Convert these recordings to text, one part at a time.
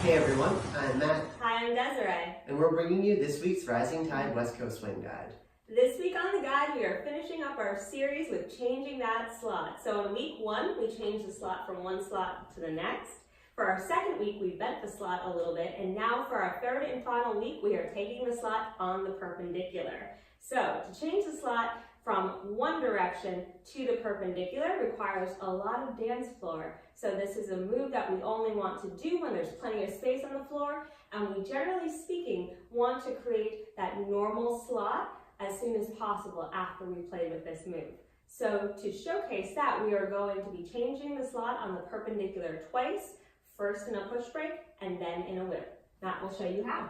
Hey everyone, I'm Matt. Hi, I'm Desiree. And we're bringing you this week's Rising Tide West Coast Swing Guide. This week on the guide, we are finishing up our series with changing that slot. So in week 1, we changed the slot from one slot to the next. For our second week, we bent the slot a little bit. And now for our third and final week, we are taking the slot on the perpendicular. So to change the slot from one direction to the perpendicular requires a lot of dance floor. So this is a move that we only want to do when there's plenty of space on the floor, and we generally speaking want to create that normal slot as soon as possible after we play with this move. So to showcase that, we are going to be changing the slot on the perpendicular twice, first in a push break and then in a whip. Matt will show you how.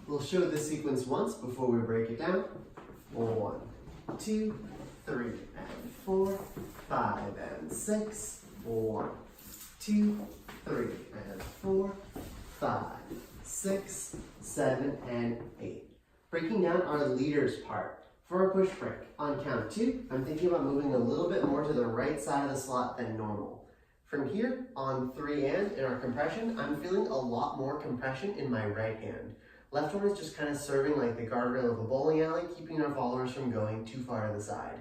We'll show the sequence once before we break it down. 1, 2, 3, and 4, 5, and 6. 1, 2, 3, and 4, 5, 6, 7, and 8. Breaking down our leaders part. For our push break, on count 2, I'm thinking about moving a little bit more to the right side of the slot than normal. From here, on 3 and in our compression, I'm feeling a lot more compression in my right hand. Left one is just kind of serving like the guardrail of a bowling alley, keeping our followers from going too far to the side.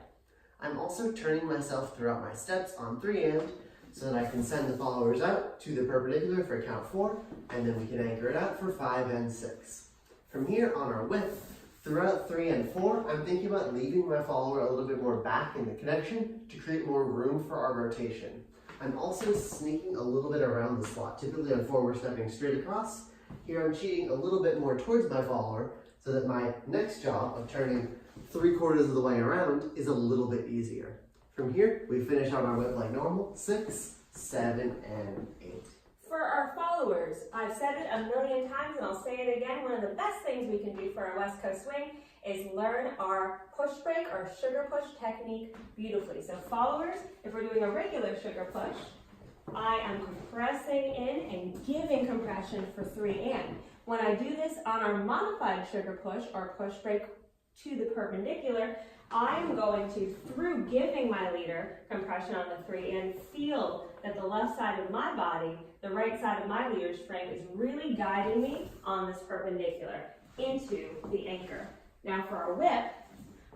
I'm also turning myself throughout my steps on 3 and so that I can send the followers out to the perpendicular for count 4, and then we can anchor it out for 5 and 6. From here on our whip, throughout 3 and 4, I'm thinking about leaving my follower a little bit more back in the connection to create more room for our rotation. I'm also sneaking a little bit around the slot. Typically on 4, we're stepping straight across. Here I'm cheating a little bit more towards my follower so that my next job of turning 3/4 of the way around is a little bit easier. From here, we finish on our whip like normal, 6, 7, and 8. For our followers, I've said it a million times and I'll say it again, one of the best things we can do for our West Coast swing is learn our push break or sugar push technique beautifully. So followers, if we're doing a regular sugar push, I am compressing in and giving compression for 3 and. When I do this on our modified sugar push or push break to the perpendicular, I'm going to, through giving my leader compression on the 3 and, feel that the left side of my body, the right side of my leader's frame, is really guiding me on this perpendicular into the anchor. Now for our whip,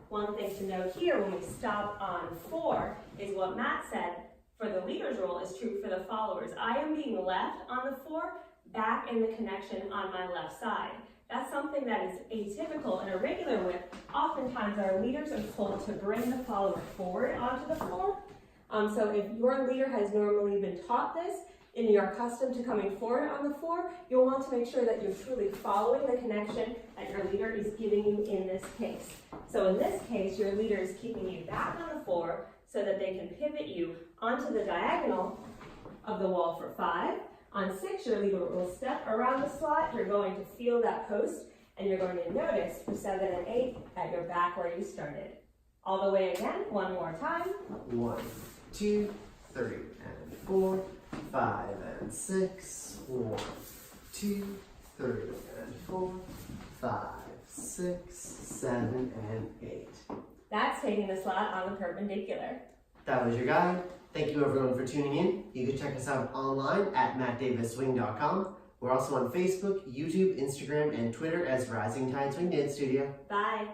one thing to note here when we stop on 4 is what Matt said for the leader's role is true for the followers. I am being left on the 4, back in the connection on my left side. That's something that is atypical in a regular whip. Oftentimes our leaders are told to bring the follower forward onto the floor. So if your leader has normally been taught this and you're accustomed to coming forward on the 4, you'll want to make sure that you're truly following the connection that your leader is giving you in this case. So in this case, your leader is keeping you back on the 4 so that they can pivot you onto the diagonal of the wall for 5. On 6, your leader will step around the slot. You're going to feel that post, and you're going to notice for 7 and 8 that you're back where you started. All the way again, one more time. 1, 2, 3, and 4, 5, and 6. 1, 2, 3, and 4, 5, 6, 7, and 8. That's taking the slot on the perpendicular. That was your guide. Thank you everyone for tuning in. You can check us out online at mattdaviswing.com. We're also on Facebook, YouTube, Instagram, and Twitter as Rising Tide Swing Dance Studio. Bye.